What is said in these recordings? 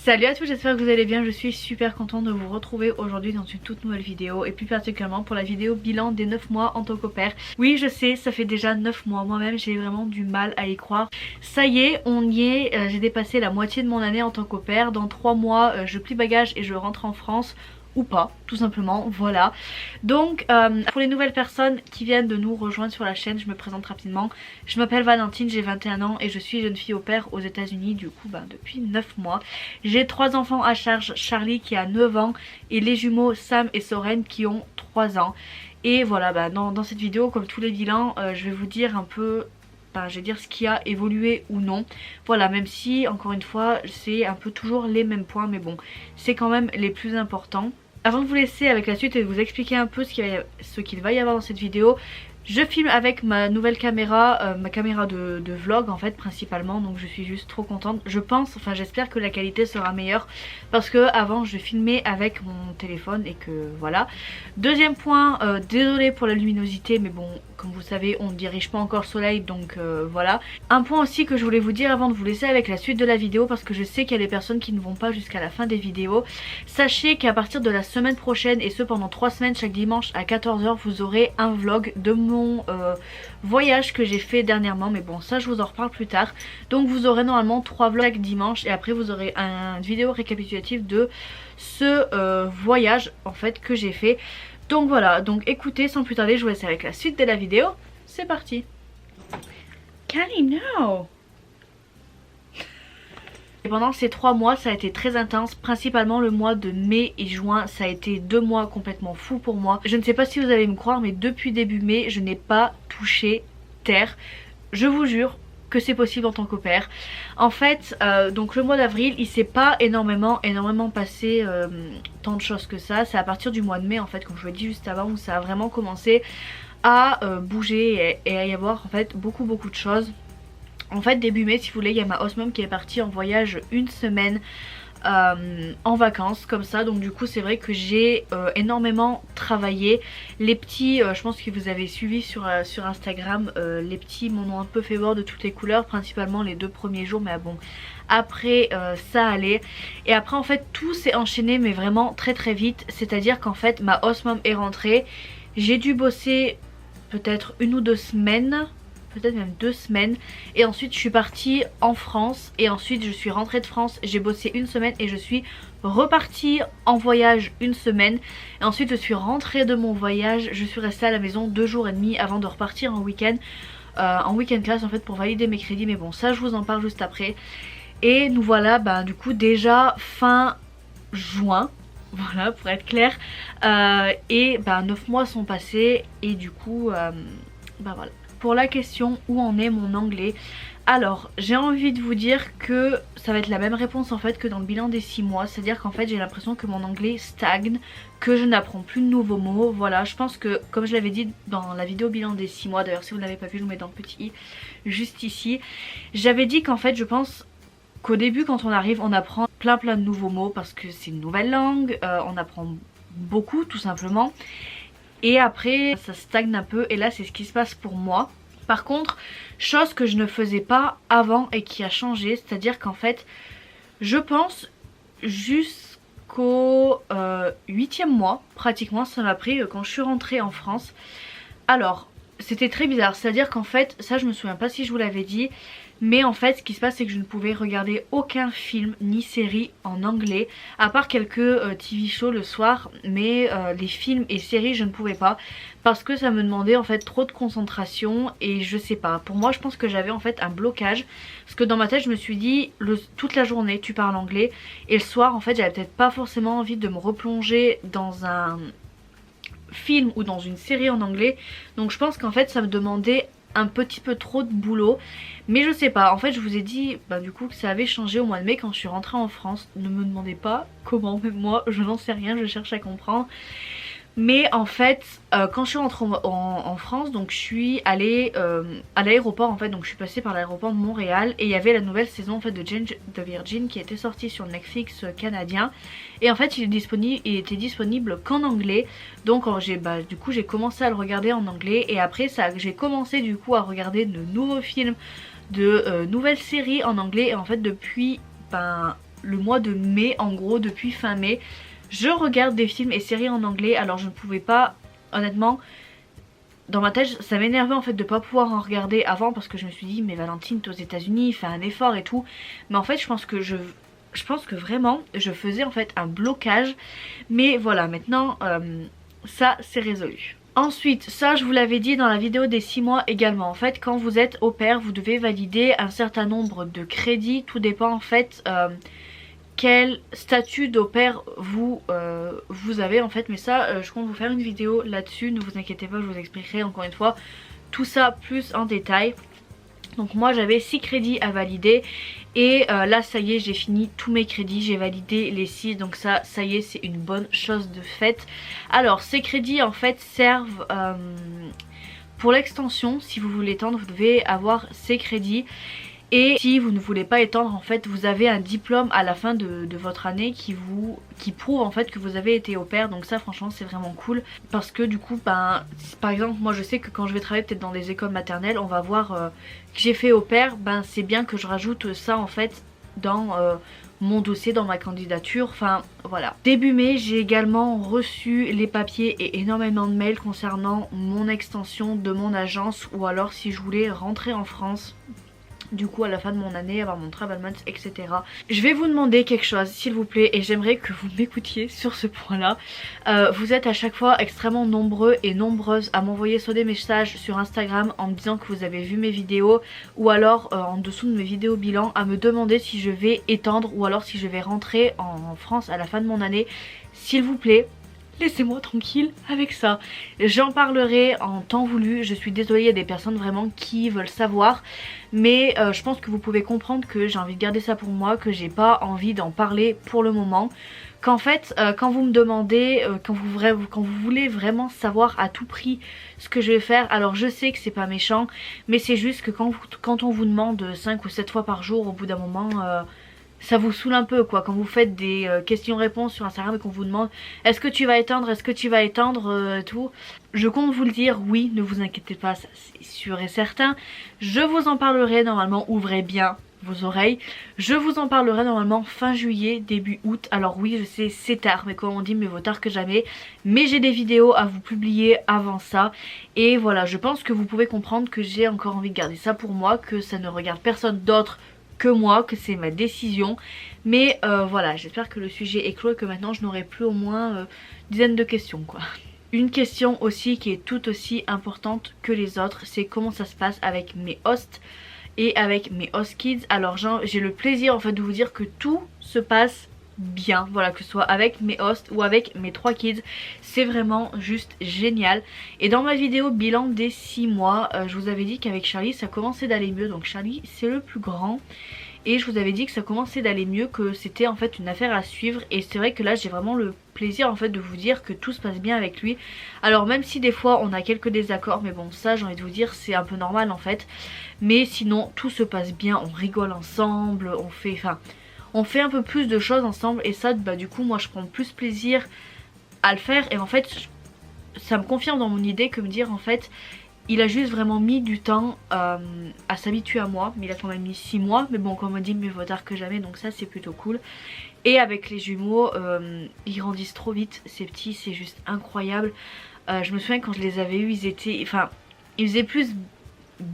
Salut à tous, j'espère que vous allez bien, je suis super contente de vous retrouver aujourd'hui dans une toute nouvelle vidéo et plus particulièrement pour la vidéo bilan des 9 mois en tant qu'au-pair. Oui je sais, ça fait déjà 9 mois, moi-même j'ai vraiment du mal à y croire. Ça y est, on y est, j'ai dépassé la moitié de mon année en tant qu'au-pair. Dans 3 mois je plie bagage et je rentre en France. Ou pas, tout simplement, voilà. Donc pour les nouvelles personnes qui viennent de nous rejoindre sur la chaîne, je me présente rapidement. Je m'appelle Valentine, j'ai 21 ans et je suis jeune fille au pair aux États-Unis du coup depuis 9 mois. J'ai 3 enfants à charge, Charlie qui a 9 ans et les jumeaux Sam et Soren qui ont 3 ans. Et voilà, dans cette vidéo, comme tous les bilans, je vais vous dire un peu... je vais dire ce qui a évolué ou non. Voilà, même si encore une fois c'est un peu toujours les mêmes points, mais bon, c'est quand même les plus importants. Avant de vous laisser avec la suite et de vous expliquer un peu ce qu'il va y avoir dans cette vidéo, je filme avec ma nouvelle caméra, ma caméra de vlog en fait principalement, donc je suis juste trop contente. Je pense, enfin j'espère que la qualité sera meilleure parce que avant je filmais avec mon téléphone et que voilà. Deuxième point, désolée pour la luminosité mais bon comme vous savez on ne dirige pas encore le soleil donc voilà. Un point aussi que je voulais vous dire avant de vous laisser avec la suite de la vidéo parce que je sais qu'il y a des personnes qui ne vont pas jusqu'à la fin des vidéos. Sachez qu'à partir de la semaine prochaine et ce pendant 3 semaines chaque dimanche à 14 h vous aurez un vlog de mon voyage que j'ai fait dernièrement, mais bon ça je vous en reparle plus tard. Donc vous aurez normalement 3 vlogs chaque dimanche et après vous aurez une vidéo récapitulative de ce voyage en fait que j'ai fait. Donc voilà, donc écoutez sans plus tarder, je vous laisse avec la suite de la vidéo. C'est parti. Callie, no. Et pendant ces 3 mois ça a été très intense, principalement le mois de mai et juin, ça a été 2 mois complètement fous pour moi. Je ne sais pas si vous allez me croire mais depuis début mai je n'ai pas touché terre. Je vous jure que c'est possible en tant qu'au-pair. En fait donc le mois d'avril il s'est pas énormément passé tant de choses que ça. C'est à partir du mois de mai en fait comme je vous l'ai dit juste avant où ça a vraiment commencé à bouger et à y avoir en fait beaucoup de choses. En fait début mai si vous voulez il y a ma host mom qui est partie en voyage une semaine en vacances comme ça, donc du coup c'est vrai que j'ai énormément travaillé. Les petits, je pense que vous avez suivi sur Instagram, les petits m'en ont un peu fait voir de toutes les couleurs, principalement les 2 premiers jours mais bon après ça allait. Et après en fait tout s'est enchaîné mais vraiment très vite, c'est à dire qu'en fait ma host mom est rentrée, j'ai dû bosser peut-être 1 ou 2 semaines, peut-être même 2 semaines et ensuite je suis partie en France et ensuite je suis rentrée de France, j'ai bossé 1 semaine et je suis repartie en voyage 1 semaine et ensuite je suis rentrée de mon voyage, je suis restée à la maison 2 jours et demi avant de repartir en week-end class en fait pour valider mes crédits, mais bon ça je vous en parle juste après. Et nous voilà du coup déjà fin juin, voilà pour être clair, et 9 mois sont passés et du coup voilà. Pour la question où en est mon anglais, alors j'ai envie de vous dire que ça va être la même réponse en fait que dans le bilan des 6 mois, c'est à dire qu'en fait j'ai l'impression que mon anglais stagne, que je n'apprends plus de nouveaux mots. Voilà, je pense que comme je l'avais dit dans la vidéo bilan des 6 mois, d'ailleurs si vous ne l'avez pas vu je vous mets dans le petit i juste ici, j'avais dit qu'en fait je pense qu'au début quand on arrive on apprend plein de nouveaux mots parce que c'est une nouvelle langue, on apprend beaucoup tout simplement. Et après ça stagne un peu et là c'est ce qui se passe pour moi. Par contre, chose que je ne faisais pas avant et qui a changé, c'est à dire qu'en fait je pense jusqu'au 8e mois pratiquement ça m'a pris quand je suis rentrée en France. Alors c'était très bizarre, c'est à dire qu'en fait ça je me souviens pas si je vous l'avais dit, mais en fait ce qui se passe c'est que je ne pouvais regarder aucun film ni série en anglais à part quelques TV shows le soir, mais les films et séries je ne pouvais pas parce que ça me demandait en fait trop de concentration et je sais pas, pour moi je pense que j'avais en fait un blocage parce que dans ma tête je me suis dit toute la journée tu parles anglais et le soir en fait j'avais peut-être pas forcément envie de me replonger dans un film ou dans une série en anglais, donc je pense qu'en fait ça me demandait un petit peu trop de boulot. Mais je sais pas, en fait je vous ai dit du coup que ça avait changé au mois de mai quand je suis rentrée en France. Ne me demandez pas comment, même moi je n'en sais rien, je cherche à comprendre. Mais en fait quand je suis rentrée en France, donc je suis allée à l'aéroport en fait, donc je suis passée par l'aéroport de Montréal et il y avait la nouvelle saison en fait de Jane the Virgin qui était sortie sur Netflix canadien et en fait il était disponible qu'en anglais, donc du coup j'ai commencé à le regarder en anglais et après j'ai commencé du coup à regarder de nouveaux films, de nouvelles séries en anglais et en fait depuis le mois de mai en gros, depuis fin mai. Je regarde des films et séries en anglais, alors je ne pouvais pas, honnêtement, dans ma tête ça m'énervait en fait de pas pouvoir en regarder avant parce que je me suis dit mais Valentine t'es aux États-Unis, fais un effort et tout. Mais en fait je pense que vraiment je faisais en fait un blocage. Mais voilà, maintenant ça c'est résolu. Ensuite, ça je vous l'avais dit dans la vidéo des 6 mois également, en fait quand vous êtes au pair vous devez valider un certain nombre de crédits, tout dépend en fait quel statut d'au pair vous avez en fait. Mais ça je compte vous faire une vidéo là-dessus, ne vous inquiétez pas, je vous expliquerai encore une fois tout ça plus en détail. Donc moi j'avais 6 crédits à valider et là ça y est, j'ai fini tous mes crédits, j'ai validé les 6, donc ça y est, c'est une bonne chose de faite. Alors ces crédits en fait servent pour l'extension. Si vous voulez étendre vous devez avoir ces crédits. Et si vous ne voulez pas étendre, en fait vous avez un diplôme à la fin de votre année qui prouve en fait que vous avez été au pair. Donc ça franchement c'est vraiment cool. Parce que du coup ben, par exemple moi je sais que quand je vais travailler peut-être dans des écoles maternelles, on va voir que j'ai fait au pair. Ben c'est bien que je rajoute ça en fait dans mon dossier, dans ma candidature, enfin voilà. Début mai j'ai également reçu les papiers et énormément de mails concernant mon extension de mon agence, ou alors si je voulais rentrer en France du coup à la fin de mon année, avoir mon travel month, etc. Je vais vous demander quelque chose s'il vous plaît, et j'aimerais que vous m'écoutiez sur ce point là. Vous êtes à chaque fois extrêmement nombreux et nombreuses à m'envoyer soit des messages sur Instagram en me disant que vous avez vu mes vidéos, ou alors en dessous de mes vidéos bilan à me demander si je vais étendre ou alors si je vais rentrer en France à la fin de mon année. S'il vous plaît, laissez-moi tranquille avec ça. J'en parlerai en temps voulu. Je suis désolée, il y a des personnes vraiment qui veulent savoir. Mais je pense que vous pouvez comprendre que j'ai envie de garder ça pour moi, que j'ai pas envie d'en parler pour le moment. Qu'en fait, quand vous me demandez, quand vous voulez vraiment savoir à tout prix ce que je vais faire, alors je sais que c'est pas méchant, mais c'est juste que quand on vous demande 5 ou 7 fois par jour, au bout d'un moment... ça vous saoule un peu quoi, quand vous faites des questions-réponses sur Instagram et qu'on vous demande est-ce que tu vas étendre, est-ce que tu vas étendre, tout. Je compte vous le dire, oui, ne vous inquiétez pas, ça c'est sûr et certain. Je vous en parlerai normalement, ouvrez bien vos oreilles. Je vous en parlerai normalement fin juillet, début août. Alors oui je sais c'est tard, mais comme on dit mieux vaut tard que jamais. Mais j'ai des vidéos à vous publier avant ça. Et voilà, je pense que vous pouvez comprendre que j'ai encore envie de garder ça pour moi, que ça ne regarde personne d'autre que moi, que c'est ma décision. Mais voilà, j'espère que le sujet est clos et que maintenant je n'aurai plus au moins dizaines de questions quoi. Une question aussi qui est tout aussi importante que les autres, c'est comment ça se passe avec mes hosts et avec mes host kids. Alors j'ai le plaisir en fait de vous dire que tout se passe bien, voilà, que ce soit avec mes hosts ou avec mes 3 kids, c'est vraiment juste génial. Et dans ma vidéo bilan des 6 mois, je vous avais dit qu'avec Charlie ça commençait d'aller mieux. Donc Charlie c'est le plus grand et je vous avais dit que ça commençait d'aller mieux, que c'était en fait une affaire à suivre. Et c'est vrai que là j'ai vraiment le plaisir en fait de vous dire que tout se passe bien avec lui. Alors même si des fois on a quelques désaccords, mais bon ça j'ai envie de vous dire c'est un peu normal en fait. Mais sinon tout se passe bien, on rigole ensemble, on fait un peu plus de choses ensemble. Et ça bah du coup moi je prends plus plaisir à le faire. Et en fait ça me confirme dans mon idée que me dire en fait il a juste vraiment mis du temps à s'habituer à moi. Mais il a quand même mis 6 mois. Mais bon comme on dit mieux vaut tard que jamais, donc ça c'est plutôt cool. Et avec les jumeaux ils grandissent trop vite ces petits, c'est juste incroyable. Je me souviens quand je les avais eus ils faisaient plus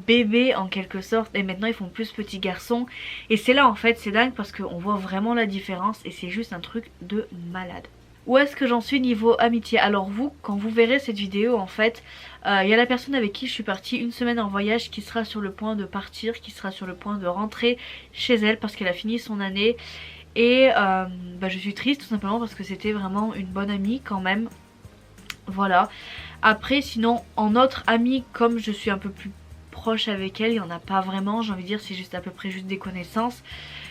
bébés en quelque sorte, et maintenant ils font plus petits garçons. Et c'est là en fait c'est dingue parce qu'on voit vraiment la différence et c'est juste un truc de malade. Où est-ce que j'en suis niveau amitié? Alors vous, quand vous verrez cette vidéo en fait, il y a la personne avec qui je suis partie une semaine en voyage qui sera sur le point de partir, qui sera sur le point de rentrer chez elle parce qu'elle a fini son année. Et bah, je suis triste tout simplement parce que c'était vraiment une bonne amie quand même. Voilà. Après sinon en autre amie, comme je suis un peu plus proche avec elle, il n'y en a pas vraiment, j'ai envie de dire c'est juste à peu près juste des connaissances.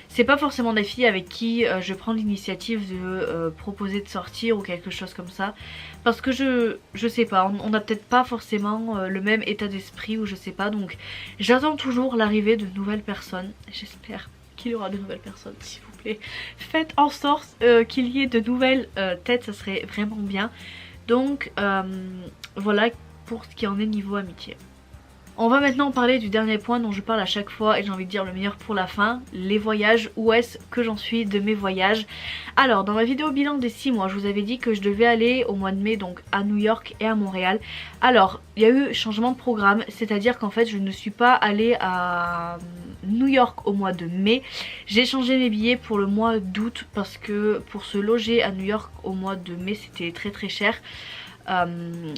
C'est pas forcément des filles avec qui je prends l'initiative de proposer de sortir ou quelque chose comme ça. Parce que je sais pas, on n'a peut-être pas forcément le même état d'esprit ou je sais pas. Donc j'attends toujours l'arrivée de nouvelles personnes. J'espère qu'il y aura de nouvelles personnes, s'il vous plaît. Faites en sorte qu'il y ait de nouvelles têtes, ça serait vraiment bien. Donc voilà pour ce qui en est niveau amitié. On va maintenant parler du dernier point dont je parle à chaque fois et j'ai envie de dire le meilleur pour la fin, les voyages. Où est-ce que j'en suis de mes voyages? Alors dans ma vidéo bilan des 6 mois, je vous avais dit que je devais aller au mois de mai donc à New York et à Montréal. Alors il y a eu changement de programme, c'est-à-dire qu'en fait je ne suis pas allée à New York au mois de mai. J'ai changé mes billets pour le mois d'août parce que pour se loger à New York au mois de mai c'était très très cher.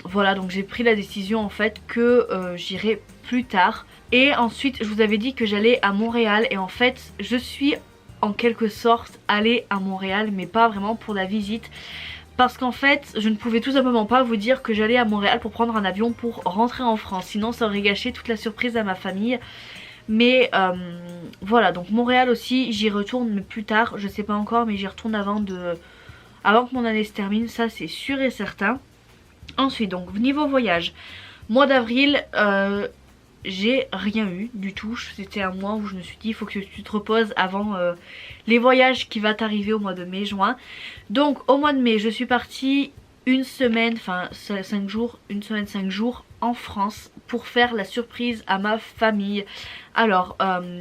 Voilà, donc j'ai pris la décision en fait que j'irai plus tard. Et ensuite je vous avais dit que j'allais à Montréal et en fait je suis en quelque sorte allée à Montréal mais pas vraiment pour la visite. Parce qu'en fait je ne pouvais tout simplement pas vous dire que j'allais à Montréal pour prendre un avion pour rentrer en France. Sinon ça aurait gâché toute la surprise à ma famille. Mais voilà, donc Montréal aussi j'y retourne mais plus tard, je sais pas encore mais j'y retourne avant que mon année se termine, ça c'est sûr et certain. Ensuite donc niveau voyage, mois d'avril j'ai rien eu du tout. C'était un mois où je me suis dit il faut que tu te reposes avant les voyages qui va t'arriver au mois de mai, juin. Donc au mois de mai je suis partie une semaine, enfin 5 jours, une semaine 5 jours en France pour faire la surprise à ma famille. Alors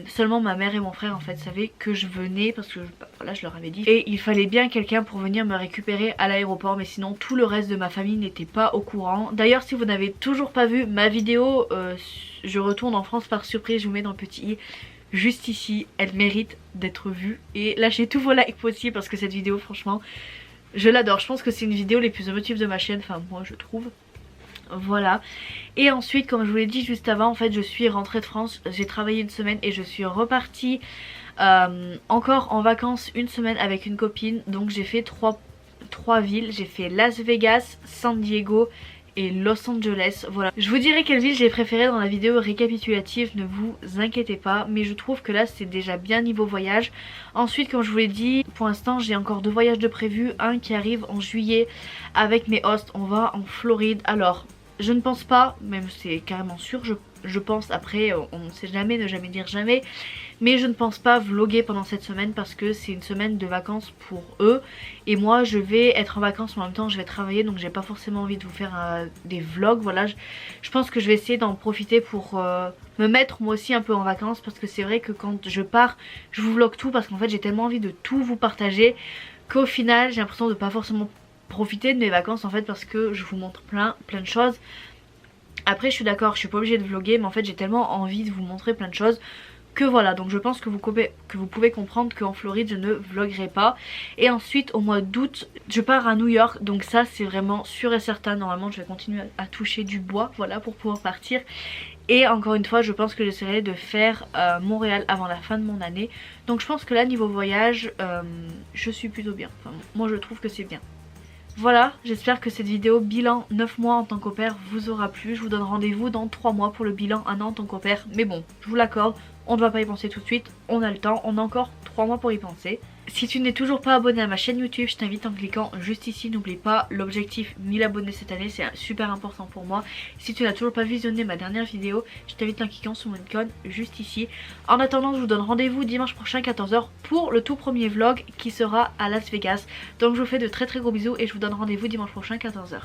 seulement ma mère et mon frère en fait savaient que je venais parce que voilà, je leur avais dit et il fallait bien quelqu'un pour venir me récupérer à l'aéroport, mais sinon tout le reste de ma famille n'était pas au courant. D'ailleurs si vous n'avez toujours pas vu ma vidéo je retourne en France par surprise, je vous mets dans le petit i juste ici, elle mérite d'être vue et lâchez tous vos likes possibles parce que cette vidéo franchement je l'adore. Je pense que c'est une vidéo les plus émotives de ma chaîne, enfin moi je trouve. Voilà. Et ensuite comme je vous l'ai dit juste avant en fait je suis rentrée de France, j'ai travaillé une semaine et je suis repartie encore en vacances une semaine avec une copine. Donc j'ai fait trois villes, j'ai fait Las Vegas, San Diego et Los Angeles. Voilà, je vous dirai quelle ville j'ai préférée dans la vidéo récapitulative, ne vous inquiétez pas, mais je trouve que là c'est déjà bien niveau voyage. Ensuite comme je vous l'ai dit, pour l'instant j'ai encore 2 voyages de prévus, un qui arrive en juillet avec mes hosts, on va en Floride. Alors je ne pense pas, même c'est carrément sûr, je pense, après on ne sait jamais, ne jamais dire jamais, mais je ne pense pas vlogger pendant cette semaine parce que c'est une semaine de vacances pour eux et moi je vais être en vacances mais en même temps je vais travailler, donc j'ai pas forcément envie de vous faire des vlogs. Voilà, je pense que je vais essayer d'en profiter pour me mettre moi aussi un peu en vacances parce que c'est vrai que quand je pars je vous vlog tout parce qu'en fait j'ai tellement envie de tout vous partager qu'au final j'ai l'impression de pas forcément profiter de mes vacances en fait parce que je vous montre plein de choses. Après je suis d'accord, je suis pas obligée de vlogger mais en fait j'ai tellement envie de vous montrer plein de choses que voilà, donc je pense que vous pouvez comprendre qu'en Floride je ne vloggerai pas. Et ensuite au mois d'août je pars à New York, donc ça c'est vraiment sûr et certain, normalement je vais continuer à toucher du bois voilà pour pouvoir partir. Et encore une fois je pense que j'essaierai de faire Montréal avant la fin de mon année. Donc je pense que là niveau voyage je suis plutôt bien, enfin moi je trouve que c'est bien. Voilà, j'espère que cette vidéo bilan 9 mois en tant qu'au pair vous aura plu. Je vous donne rendez-vous dans 3 mois pour le bilan 1 an en tant qu'au pair. Mais bon, je vous l'accorde, on ne va pas y penser tout de suite, on a le temps, on a encore 3 mois pour y penser. Si tu n'es toujours pas abonné à ma chaîne YouTube, je t'invite en cliquant juste ici. N'oublie pas l'objectif 1000 abonnés cette année, c'est super important pour moi. Si tu n'as toujours pas visionné ma dernière vidéo, je t'invite en cliquant sur mon icône juste ici. En attendant, je vous donne rendez-vous dimanche prochain 14 h pour le tout premier vlog qui sera à Las Vegas. Donc je vous fais de très gros bisous et je vous donne rendez-vous dimanche prochain 14 h.